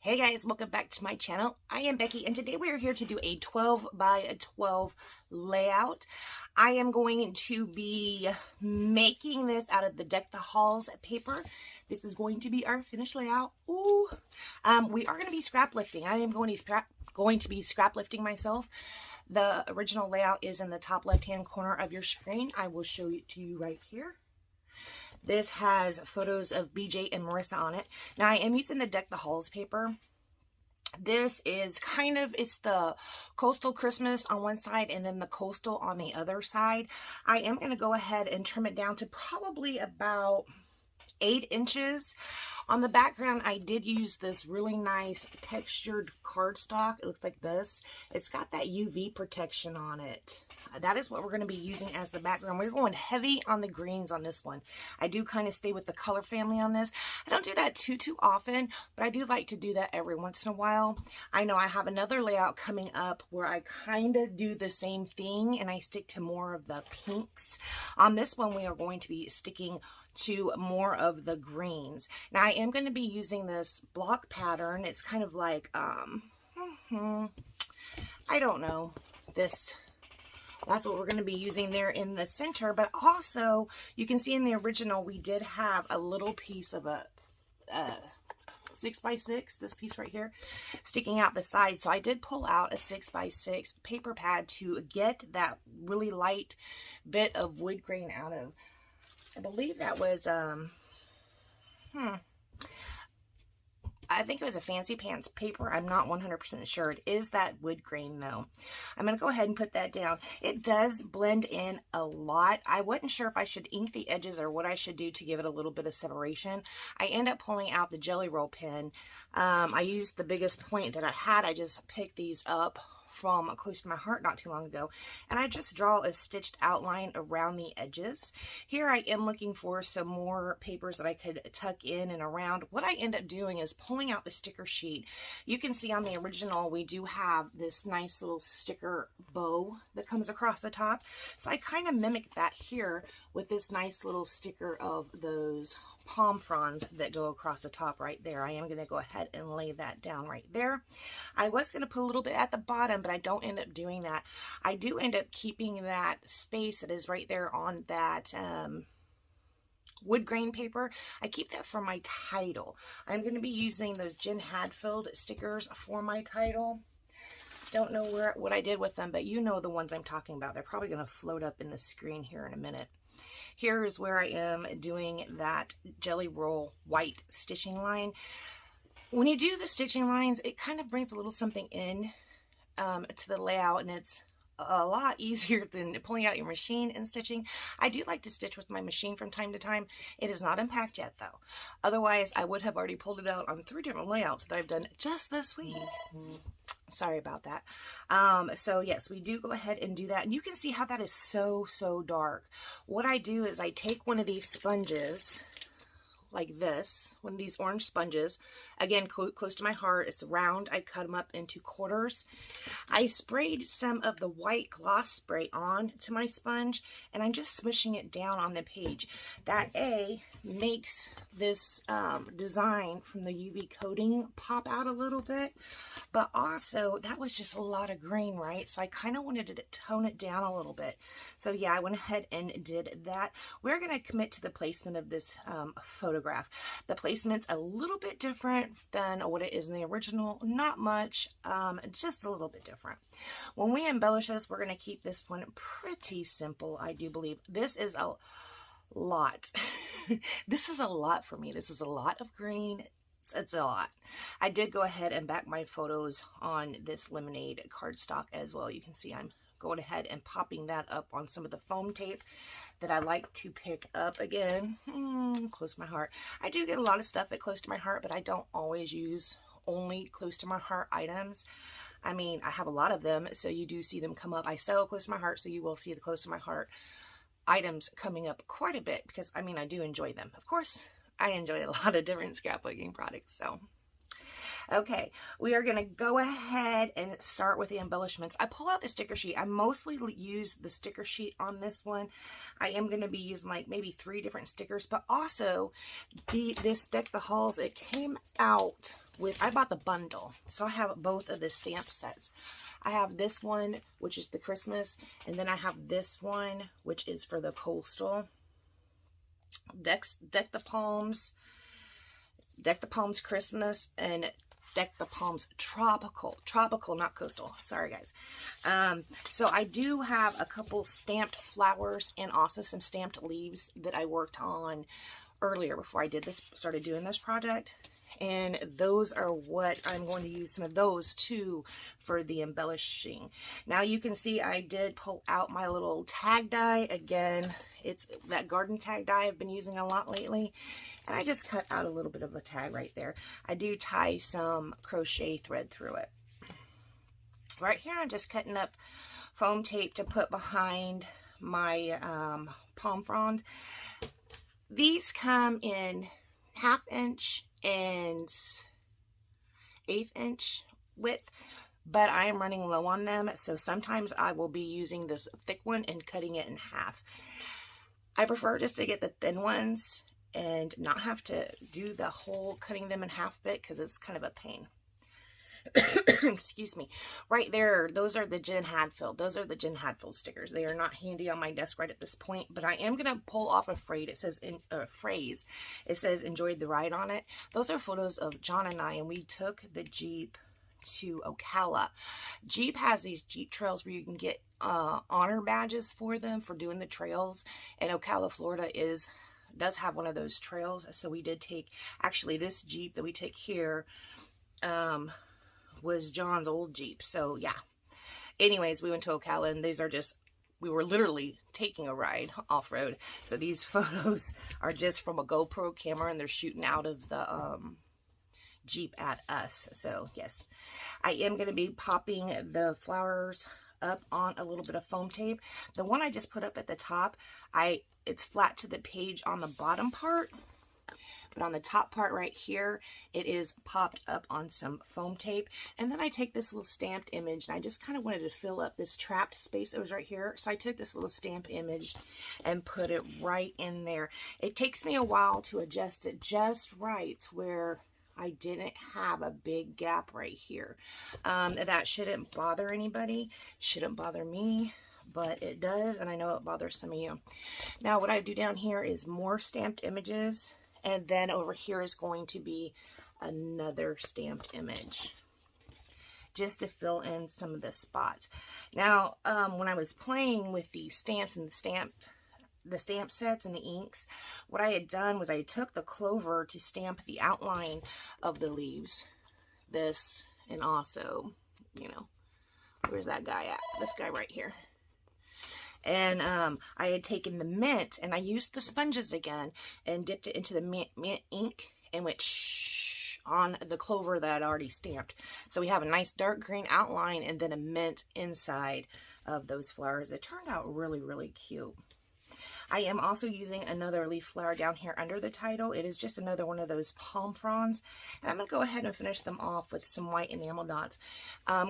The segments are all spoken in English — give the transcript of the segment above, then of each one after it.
Hey guys, welcome back to my channel. I am Becky and today we are here to do a 12 by 12 layout. I am going to be making this out of the Deck the Halls paper. This is going to be our finished layout. Ooh. We are going to be scrap lifting. I am going to be scrap lifting myself. The original layout is in the top left hand corner of your screen. I will show it to you right here. This has photos of BJ and Marissa on it. Now I am using the Deck the Halls paper. This is it's the Coastal Christmas on one side and then the Coastal on the other side. I am going to go ahead and trim it down to probably about 8 inches. On the background, I did use this really nice textured cardstock. It looks like this. It's got that UV protection on it. That is what we're going to be using as the background. We're going heavy on the greens on this one. I do kind of stay with the color family on this. I don't do that too often, but I do like to do that every once in a while. I know I have another layout coming up where I kind of do the same thing and I stick to more of the pinks. On this one, we are going to be sticking to more of the greens. Now I am going to be using this block pattern. It's kind of like I don't know, that's what we're going to be using there in the center, but also you can see in the original we did have a little piece of a 6x6, this piece right here, sticking out the side. So I did pull out a 6x6 paper pad to get that really light bit of wood grain out of. I believe that was, I think it was a Fancy Pants paper. I'm not 100% sure. It is that wood grain though. I'm going to go ahead and put that down. It does blend in a lot. I wasn't sure if I should ink the edges or what I should do to give it a little bit of separation. I end up pulling out the Jelly Roll pen. I used the biggest point that I had. I just picked these up from Close to My Heart not too long ago, and I just draw a stitched outline around the edges. Here I am looking for some more papers that I could tuck in and around. What I end up doing is pulling out the sticker sheet. You can see on the original we do have this nice little sticker bow that comes across the top, so I kind of mimic that here with this nice little sticker of those palm fronds that go across the top right there. I am going to go ahead and lay that down right there. I was going to put a little bit at the bottom, but I don't end up doing that. I do end up keeping that space that is right there on that wood grain paper. I keep that for my title. I'm going to be using those Jen Hadfield stickers for my title. Don't know what I did with them, but you know the ones I'm talking about. They're probably going to float up in the screen here in a minute. Here is where I am doing that Jelly Roll white stitching line. When you do the stitching lines, it kind of brings a little something in to the layout, and it's a lot easier than pulling out your machine and stitching. I do like to stitch with my machine from time to time. It is not unpacked yet though. Otherwise, I would have already pulled it out on 3 different layouts that I've done just this week. Sorry about that. So yes, we do go ahead and do that. And you can see how that is so dark. What I do is I take one of these sponges like this, one of these orange sponges, again, close to my heart. It's round. I cut them up into quarters. I sprayed some of the white gloss spray on to my sponge, and I'm just smishing it down on the page. That makes this design from the UV coating pop out a little bit, but also that was just a lot of green, right? So I kind of wanted to tone it down a little bit. So yeah, I went ahead and did that. We're going to commit to the placement of this photograph. The placement's a little bit different than what it is in the original. Not much, just a little bit different. When we embellish this, we're going to keep this one pretty simple, I do believe. This is a lot. This is a lot for me. This is a lot of green. It's a lot. I did go ahead and back my photos on this lemonade cardstock as well. You can see I'm going ahead and popping that up on some of the foam tape that I like to pick up. Again, Close to My Heart. I do get a lot of stuff at Close to My Heart, but I don't always use only Close to My Heart items. I mean, I have a lot of them, so you do see them come up. I sell Close to My Heart, so you will see the Close to My Heart items coming up quite a bit because, I mean, I do enjoy them. Of course, I enjoy a lot of different scrapbooking products, so Okay, we are going to go ahead and start with the embellishments. I pull out the sticker sheet. I mostly use the sticker sheet on this one. I am going to be using like maybe 3 different stickers, but also this Deck the Halls, it came out I bought the bundle. So I have both of the stamp sets. I have this one, which is the Christmas, and then I have this one, which is for the coastal. Deck the Palms Christmas, and Deck the Palms tropical, not coastal. Sorry guys. So I do have a couple stamped flowers and also some stamped leaves that I worked on earlier before I started doing this project. And those are what I'm going to use some of those too for the embellishing. Now you can see I did pull out my little tag die again. It's that garden tag die I've been using a lot lately. And I just cut out a little bit of a tag right there. I do tie some crochet thread through it. Right here I'm just cutting up foam tape to put behind my palm fronds. These come in 1/2 inch and 1/8 inch width, but I am running low on them, so sometimes I will be using this thick one and cutting it in half. I prefer just to get the thin ones and not have to do the whole cutting them in half bit because it's kind of a pain. Excuse me. Right there, those are the Jen Hadfield. Those are the Jen Hadfield stickers. They are not handy on my desk right at this point, but I am going to pull off a phrase. It says enjoyed the ride on it. Those are photos of John and I, and we took the Jeep to Ocala. Jeep has these Jeep trails where you can get honor badges for them for doing the trails, and Ocala, Florida does have one of those trails. So we did take, actually this Jeep that we took here was John's old Jeep. So yeah, anyways, we went to Ocala, and these are just, we were literally taking a ride off-road. So these photos are just from a GoPro camera, and they're shooting out of the Jeep at us. So yes, I am going to be popping the flowers up on a little bit of foam tape. The one I just put up at the top, it's flat to the page on the bottom part, but on the top part right here, it is popped up on some foam tape. And then I take this little stamped image, and I just kind of wanted to fill up this trapped space that was right here. So I took this little stamp image and put it right in there. It takes me a while to adjust it just right where I didn't have a big gap right here. That shouldn't bother anybody, shouldn't bother me, but it does, and I know it bothers some of you. Now what I do down here is more stamped images, and then over here is going to be another stamped image just to fill in some of the spots. Now when I was playing with the stamps and the stamp sets and the inks, what I had done was I took the clover to stamp the outline of the leaves. This, and also, you know, where's that guy at? This guy right here. And I had taken the mint, and I used the sponges again and dipped it into the mint ink and went shh on the clover that I'd already stamped. So we have a nice dark green outline and then a mint inside of those flowers. It turned out really, really cute. I am also using another leaf flower down here under the title. It is just another one of those palm fronds. And I'm going to go ahead and finish them off with some white enamel dots.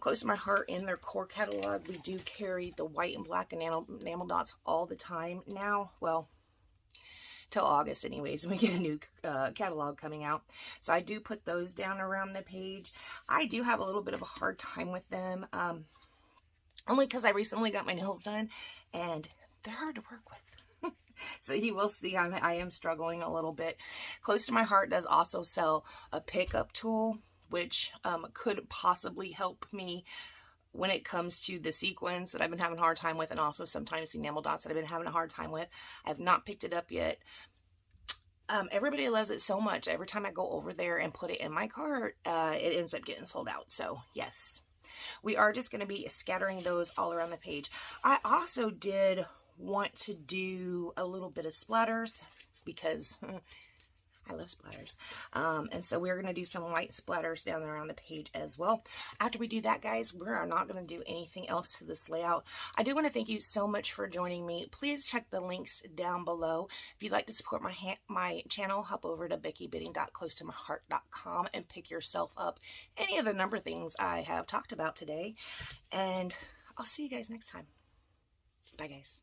Close to my heart, in their core catalog, we do carry the white and black enamel dots all the time now. Well, till August anyways, we get a new catalog coming out. So I do put those down around the page. I do have a little bit of a hard time with them. Only because I recently got my nails done, and they're hard to work with. So you will see I am struggling a little bit. Close to my heart does also sell a pickup tool, which could possibly help me when it comes to the sequins that I've been having a hard time with, and also sometimes the enamel dots that I've been having a hard time with. I have not picked it up yet. Everybody loves it so much. Every time I go over there and put it in my cart, it ends up getting sold out. So yes, we are just going to be scattering those all around the page. I also did want to do a little bit of splatters because I love splatters. And so we're going to do some white splatters down there on the page as well. After we do that, guys, we are not going to do anything else to this layout. I do want to thank you so much for joining me. Please check the links down below. If you'd like to support my channel, hop over to BeckyBidding.closetomyheart.com and pick yourself up any of the number things I have talked about today. And I'll see you guys next time. Bye, guys.